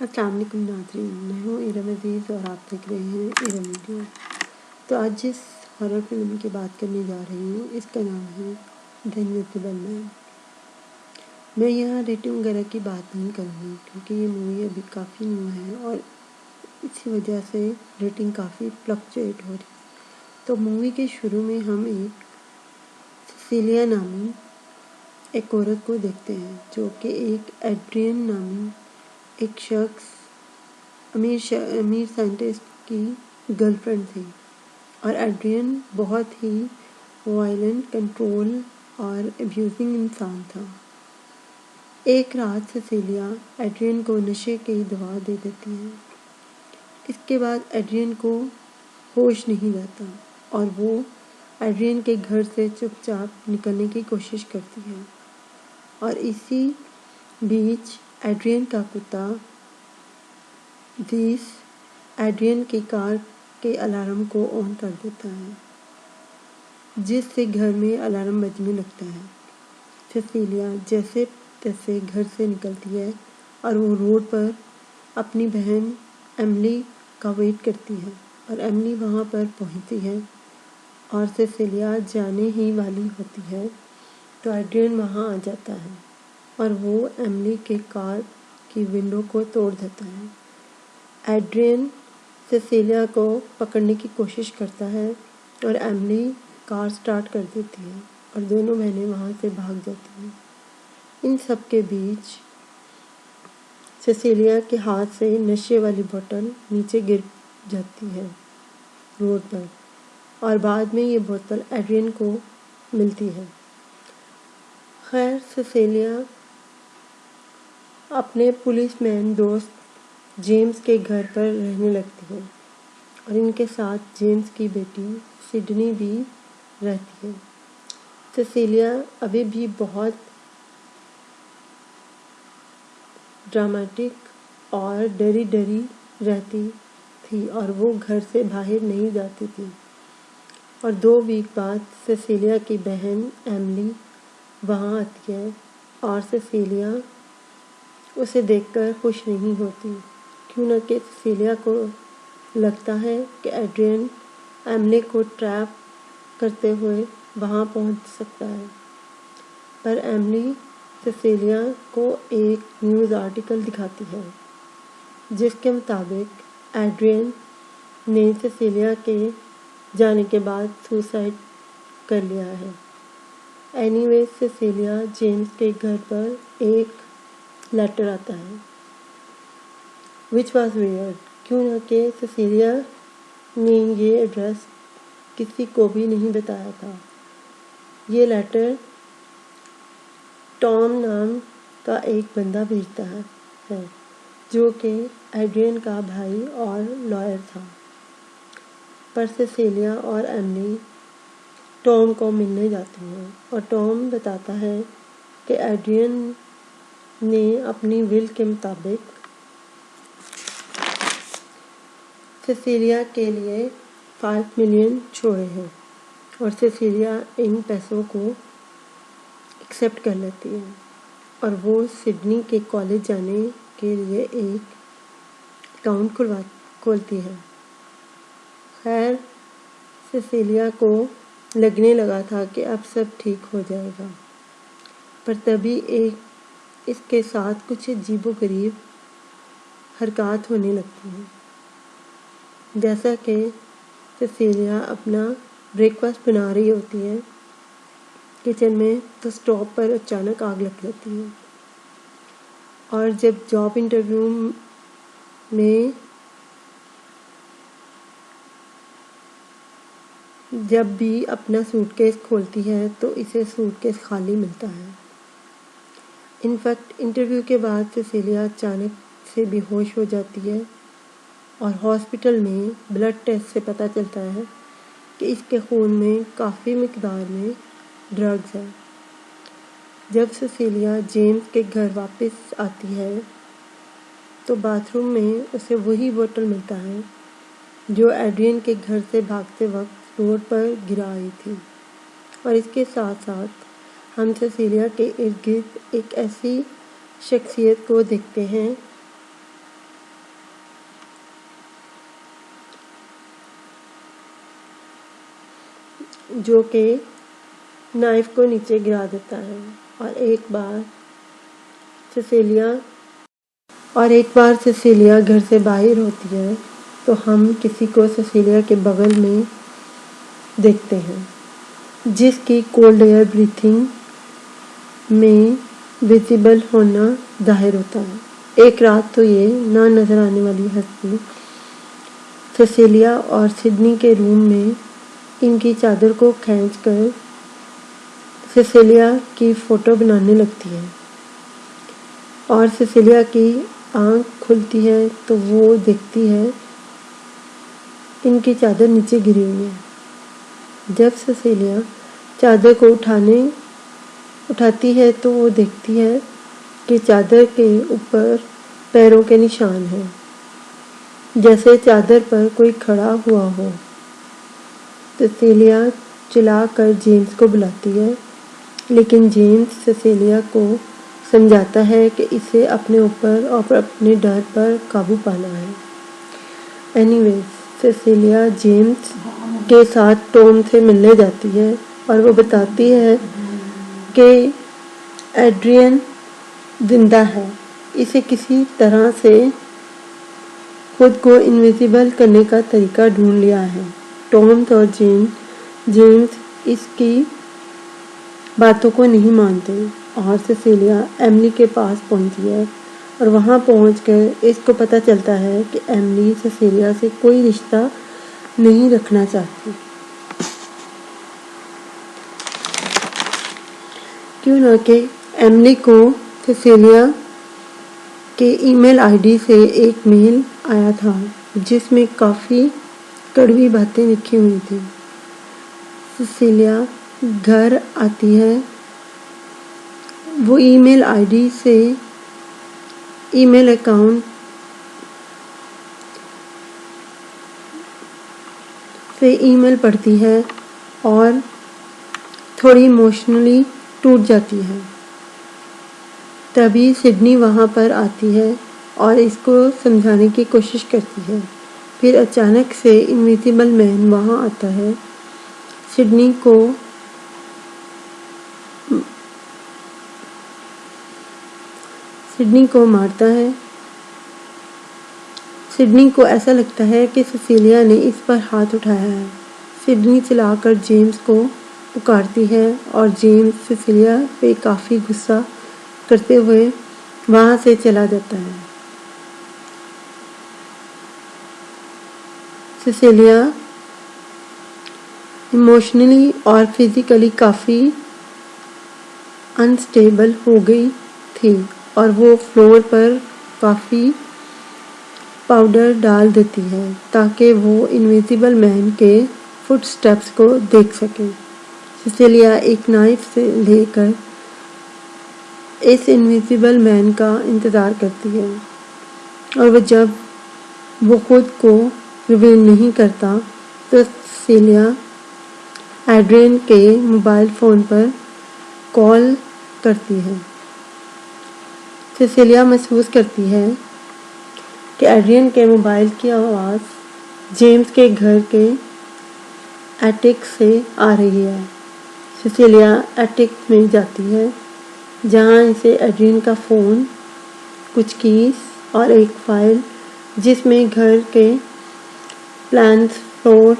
السلام علیکم ناظرین، میں ہوں ارم عزیز اور آپ دیکھ رہے ہیں ارم ویڈیو۔ تو آج جس ہارر فلم کی بات کرنے جا رہی ہوں اس کا نام ہے دی انویزیبل مین۔ میں یہاں ریٹنگ وغیرہ کی بات نہیں کروں گی کیونکہ یہ مووی ابھی کافی نیو ہے اور اسی وجہ سے ریٹنگ کافی فلکچویٹ ہو رہی ہے۔ تو مووی کے شروع میں ہم ایک سیسیلیا نامی ایک عورت کو دیکھتے ہیں جو کہ ایک ایڈرین نامی ایک شخص امیر سائنٹسٹ کی گرل فرینڈ تھی، اور ایڈرین بہت ہی وائلنٹ، کنٹرول اور ابیوزنگ انسان تھا۔ ایک رات سیسیلیا ایڈرین کو نشے کی دوا دے دیتی ہے۔ اس کے بعد ایڈرین کو ہوش نہیں رہتا اور وہ ایڈرین کے گھر سے چپ چاپ نکلنے کی کوشش کرتی ہے، اور اسی بیچ ایڈرین کا کتا دیس ایڈرین کی کار کے الارم کو آن کر دیتا ہے، جس سے گھر میں الارم بجنے لگتا ہے۔ سیسیلیا جیسے تیسے گھر سے نکلتی ہے اور وہ روڈ پر اپنی بہن ایملی کا ویٹ کرتی ہے، اور ایملی وہاں پر پہنچتی ہے اور سیسیلیا جانے ہی والی ہوتی ہے تو ایڈرین وہاں آ جاتا ہے اور وہ ایملی کے کار کی ونڈو کو توڑ دیتا ہے۔ ایڈرین سیسیلیا کو پکڑنے کی کوشش کرتا ہے اور ایملی کار سٹارٹ کر دیتی ہے اور دونوں بہنیں وہاں سے بھاگ جاتی ہیں۔ ان سب کے بیچ سیسیلیا کے ہاتھ سے نشے والی بوتل نیچے گر جاتی ہے روڈ پر، اور بعد میں یہ بوتل ایڈرین کو ملتی ہے۔ خیر، سیسیلیا اپنے پولیس مین دوست جیمز کے گھر پر رہنے لگتی ہے اور ان کے ساتھ جیمز کی بیٹی سڈنی بھی رہتی ہے۔ سیسیلیا ابھی بھی بہت ڈرامیٹک اور ڈری ڈری رہتی تھی اور وہ گھر سے باہر نہیں جاتی تھی، اور 2 ویک بعد سیسیلیا کی بہن ایملی وہاں آتی ہے اور سیسیلیا اسے دیکھ کر خوش نہیں ہوتی، کیوں نہ کہ سیسیلیا کو لگتا ہے کہ ایڈرین ایملی کو ٹریپ کرتے ہوئے وہاں پہنچ سکتا ہے۔ پر ایملی سیسیلیا کو ایک نیوز آرٹیکل دکھاتی ہے جس کے مطابق ایڈرین نے سیسیلیا کے جانے کے بعد سوسائڈ کر لیا ہے۔ اینی ویز سیسیلیا جیمز کے گھر پر ایک لیٹر آتا ہے which was weird، کیوں نہ کہ سیسیلیا نے یہ ایڈریس کسی کو بھی نہیں بتایا تھا۔ یہ لیٹر ٹام نام کا ایک بندہ بھیجتا ہے جو کہ ایڈرین کا بھائی اور لائر تھا۔ پر سیسیلیا اور ایملی ٹام کو ملنے جاتی ہیں اور ٹام بتاتا ہے کہ ایڈرین نے اپنی ول کے مطابق سیسیلیا کے لیے 5 ملین چھوڑے ہیں، اور سیسیلیا ان پیسوں کو ایکسیپٹ کر لیتی ہے اور وہ سڈنی کے کالج جانے کے لیے ایک اکاؤنٹ کھولتی ہے۔ خیر، سیسیلیا کو لگنے لگا تھا کہ اب سب ٹھیک ہو جائے گا، پر تبھی اس کے ساتھ کچھ عجیب و غریب حرکات ہونے لگتی ہیں، جیسا کہ سیسیلیا اپنا بریک فاسٹ بنا رہی ہوتی ہے کچن میں تو اسٹوو پر اچانک آگ لگ جاتی ہے، اور جب جاب انٹرویو میں جب بھی اپنا سوٹ کیس کھولتی ہے تو اسے سوٹ کیس خالی ملتا ہے۔ انفیکٹ انٹرویو کے بعد سیسیلیا اچانک سے بے ہوش ہو جاتی ہے اور ہاسپٹل میں بلڈ ٹیسٹ سے پتہ چلتا ہے کہ اس کے خون میں کافی مقدار میں ڈرگز ہے۔ جب سیسیلیا جیمز کے گھر واپس آتی ہے تو باتھ روم میں اسے وہی بوتل ملتا ہے جو ایڈرین کے گھر سے بھاگتے وقت روڈ پر گرا آئی تھی، اور اس کے ساتھ ساتھ ہم سیسیلیا کے ارد گرد ایک ایسی شخصیت کو دیکھتے ہیں جو کہ نائف کو نیچے گرا دیتا ہے، اور ایک بار سیسیلیا گھر سے باہر ہوتی ہے تو ہم کسی کو سیسیلیا کے بغل میں دیکھتے ہیں جس کی کولڈ ایئر بریتھنگ میں ویزیبل ہونا ظاہر ہوتا ہے۔ ایک رات تو یہ نہ نظر آنے والی ہستی سیسیلیا اور سڈنی کے روم میں ان کی چادر کو کھینچ کر سیسیلیا کی فوٹو بنانے لگتی ہے، اور سیسیلیا کی آنکھ کھلتی ہے تو وہ دیکھتی ہے ان کی چادر نیچے گری ہوئی ہے۔ جب سیسیلیا چادر کو اٹھاتی ہے تو وہ دیکھتی ہے کہ چادر کے اوپر پیروں کے نشان ہیں، جیسے چادر پر کوئی کھڑا ہوا ہو۔ سیسیلیا چلا کر جیمز کو بلاتی ہے، لیکن جیمز سیسیلیا کو سمجھاتا ہے کہ اسے اپنے اوپر اور اپنے ڈر پر قابو پانا ہے۔ اینی ویز، سیسیلیا جیمز کے ساتھ ٹام سے ملنے جاتی ہے اور وہ بتاتی ہے کہ ایڈریئن زندہ ہے، اسے کسی طرح سے خود کو انویزیبل کرنے کا طریقہ ڈھونڈ لیا ہے۔ ٹام اور جیمز اس کی باتوں کو نہیں مانتے، اور سیسیلیا ایملی کے پاس پہنچتی ہے، اور وہاں پہنچ کر اس کو پتہ چلتا ہے کہ ایملی سیسیلیا سے کوئی رشتہ نہیں رکھنا چاہتی، کیوں نہ کہ ایملی کو سیسیلیا کے ای میل آئی ڈی سے ایک میل آیا تھا جس میں کافی کڑوی باتیں لکھی ہوئی تھیں۔ سیسیلیا گھر آتی ہے، وہ ای میل آئی ڈی سے ای میل اکاؤنٹ سے ای میل پڑھتی ہے اور تھوڑی ایموشنلی ٹوٹ جاتی ہے۔ تبھی سڈنی وہاں پر آتی ہے اور اس کو سمجھانے کی کوشش کرتی ہے، پھر اچانک سے انویزیبل مین وہاں آتا ہے، سڈنی کو مارتا ہے۔ سڈنی کو ایسا لگتا ہے کہ سیسیلیا نے اس پر ہاتھ اٹھایا ہے۔ سڈنی چلا کر جیمز کو پکارتی ہے اور جیمز سیسیلیا پہ کافی غصہ کرتے ہوئے وہاں سے چلا جاتا ہے۔ سیسیلیا ایموشنلی اور فزیکلی کافی انسٹیبل ہو گئی تھی، اور وہ فلور پر کافی پاؤڈر ڈال دیتی ہے تاکہ وہ انویزیبل مین کے فٹ سٹیپس کو دیکھ سکے۔ سیسیلیا ایک نائف سے لے کر اس انویزیبل مین کا انتظار کرتی ہے، اور جب وہ خود کو ریویل نہیں کرتا تو سیسیلیا ایڈریئن کے موبائل فون پر کال کرتی ہے۔ سیسیلیا محسوس کرتی ہے کہ ایڈریئن کے موبائل کی آواز جیمز کے گھر کے ایٹک سے آ رہی ہے۔ سیسیلیا ایٹک میں جاتی ہے جہاں اسے ایڈریئن کا فون، کچھ کیز اور ایک فائل جس میں گھر کے پلانز فلور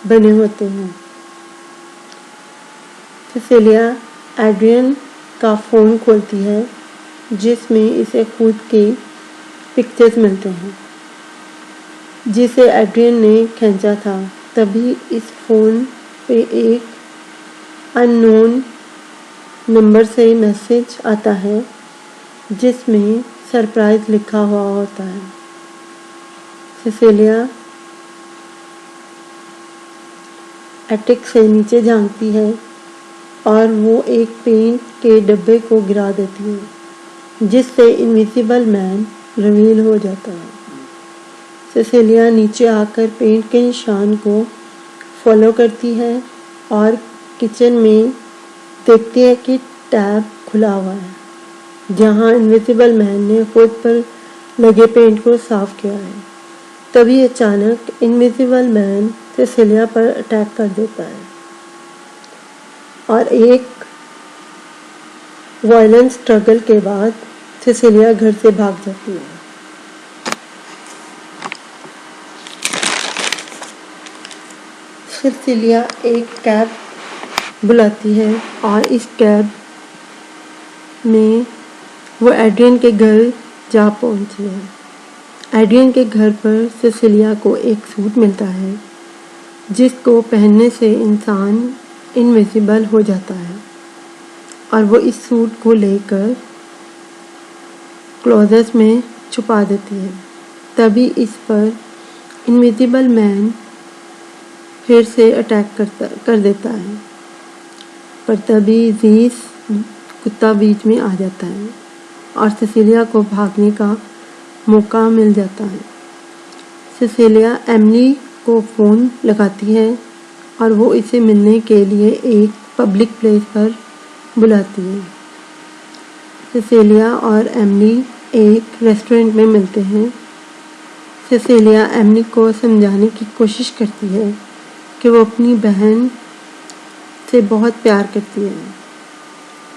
بنے ہوتے ہیں۔ سیسیلیا ایڈریئن کا فون کھولتی ہے جس میں اسے خود کی پکچرز ملتے ہیں جسے ایڈریئن نے کھینچا تھا۔ تبھی اس فون پہ ایک ان نون نمبر سے میسج آتا ہے جس میں سرپرائز لکھا ہوا ہوتا ہے۔ سیسیلیا ایٹک سے نیچے جھانکتی ہے اور وہ ایک پینٹ کے ڈبے کو گرا دیتی ہے جس سے انویزیبل مین ریویل ہو جاتا ہے۔ سیسیلیا نیچے آ کر پینٹ کے نشان کو فالو کرتی ہے اور کچن میں دیکھتی ہے کہ ٹیپ کھلا ہوا ہے جہاں انویزیبل مین نے خود پر لگے پینٹ کو صاف کیا ہے۔ تبھی اچانک انویزیبل مین سیسیلیا پر اٹیک کر دیتا ہے۔ اور ایک وائلنٹ اسٹرگل کے بعد سیسیلیا گھر سے بھاگ جاتی ہے۔ سیسیلیا ایک کیب بلاتی ہے اور اس کیب میں وہ ایڈرین کے گھر جا پہنچتی ہے۔ ایڈرین کے گھر پر سیسیلیا کو ایک سوٹ ملتا ہے جس کو پہننے سے انسان انویزیبل ہو جاتا ہے، اور وہ اس سوٹ کو لے کر کلوزٹ میں چھپا دیتی ہے۔ تبھی اس پر انویزیبل مین پھر سے اٹیک کر دیتا ہے، پر تبھی زیس کتا بیچ میں آ جاتا ہے اور سیسیلیا کو بھاگنے کا موقع مل جاتا ہے۔ سیسیلیا ایملی کو فون لگاتی ہے اور وہ اسے ملنے کے لیے ایک پبلک پلیس پر بلاتی ہے۔ سیسیلیا اور ایملی ایک ریسٹورنٹ میں ملتے ہیں۔ سیسیلیا ایملی کو سمجھانے کی کوشش کرتی ہے کہ وہ اپنی بہن سے بہت پیار کرتی ہے۔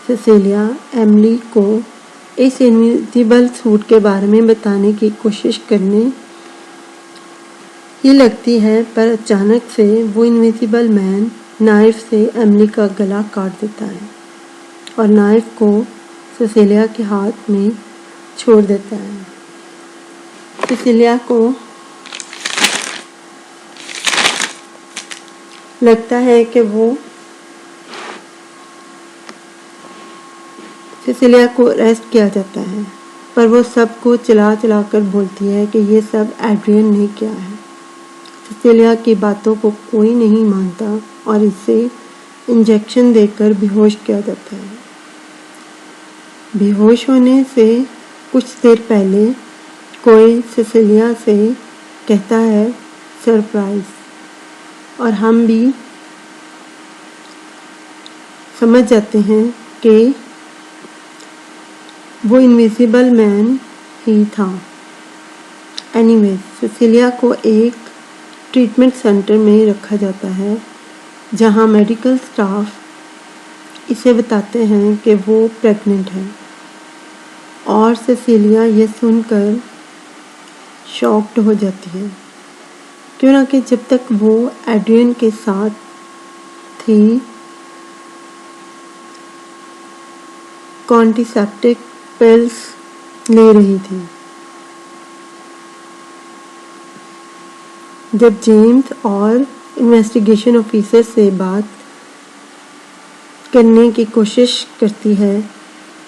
سیسیلیا ایملی کو اس انویزیبل سوٹ کے بارے میں بتانے کی کوشش کرنے ہی لگتی ہے، پر اچانک سے وہ انویزیبل مین نائف سے ایملی کا گلا کاٹ دیتا ہے اور نائف کو سیسیلیا کے ہاتھ میں چھوڑ دیتا ہے۔ سیسیلیا کو لگتا ہے کہ سیسیلیا کو اریسٹ کیا جاتا ہے، پر وہ سب کو چلا کر بولتی ہے کہ یہ سب ایڈرین نے کیا ہے۔ سیسیلیا کی باتوں کو کوئی نہیں مانتا اور اسے انجیکشن دے کر بے ہوش کیا جاتا ہے۔ بے ہوش ہونے سے کچھ دیر پہلے کوئی سیسیلیا سے کہتا ہے سرپرائز، اور ہم بھی سمجھ جاتے ہیں کہ وہ انویزیبل مین ہی تھا۔ اینی ویز، سیسیلیا کو ایک ٹریٹمنٹ سینٹر میں رکھا جاتا ہے جہاں میڈیکل سٹاف اسے بتاتے ہیں کہ وہ پریگننٹ ہے، اور سیسیلیا یہ سن کر شاکڈ ہو جاتی ہے، کیونکہ جب تک وہ ایڈرین کے ساتھ تھی کانٹراسیپٹیو پلز لے رہی تھی۔ جب جیمز اور انویسٹیگیشن آفیسر سے بات کرنے کی کوشش کرتی ہے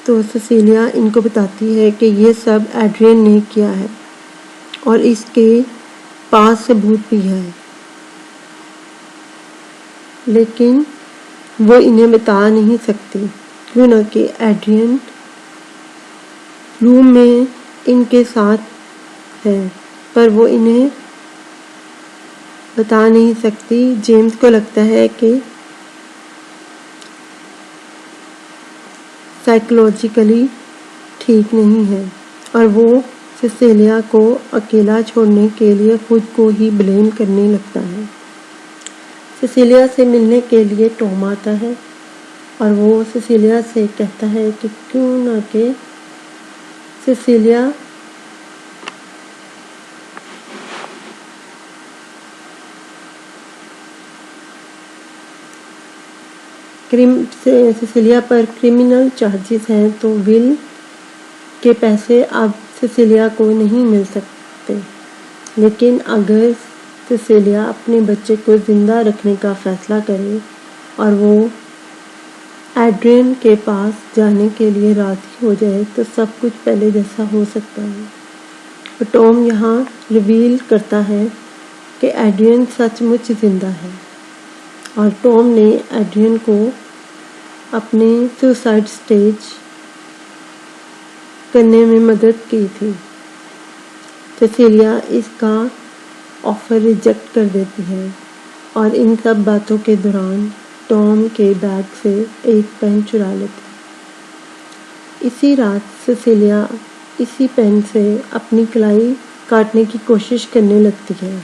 تو سیسیلیا ان کو بتاتی ہے کہ یہ سب ایڈرین نے کیا ہے اور اس کے پاس ثبوت بھی ہے، لیکن وہ انہیں بتا نہیں سکتی کیونکہ ایڈرین روم میں ان کے ساتھ ہے، پر وہ انہیں بتا نہیں سکتی۔ جیمز کو لگتا ہے کہ سائیکولوجیکلی ٹھیک نہیں ہے، اور وہ سیسیلیا کو اکیلا چھوڑنے کے لیے خود کو ہی بلیم کرنے لگتا ہے۔ سیسیلیا سے ملنے کے لیے ٹام آتا ہے اور وہ سیسیلیا سے کہتا ہے کہ کیوں نہ کہ سیسیلیا پر کرمنل چارجز ہیں تو ول کے پیسے اب سیسیلیا کو نہیں مل سکتے، لیکن اگر سیسیلیا اپنے بچے کو زندہ رکھنے کا فیصلہ کرے اور وہ ایڈرین کے پاس جانے کے لیے راضی ہو جائے تو سب کچھ پہلے جیسا ہو سکتا ہے۔ اور ٹام یہاں ریویل کرتا ہے کہ ایڈرین سچ مچ زندہ ہے، اور ٹام نے ایڈرین کو اپنے سوسائڈ اسٹیج کرنے میں مدد کی تھی۔ سیسیلیا اس کا آفر ریجیکٹ کر دیتی ہے، اور ان سب باتوں کے دوران ٹام کے بیگ سے ایک پین چرا لیتی ہے۔ اسی رات سیسیلیا اسی پین سے اپنی کلائی کاٹنے کی کوشش کرنے لگتی ہے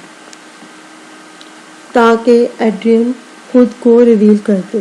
تاکہ ایڈرین خود کو ریویل کر دے۔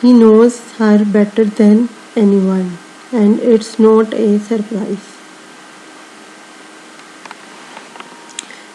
he knows her better than anyone and it's not a surprise.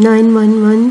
911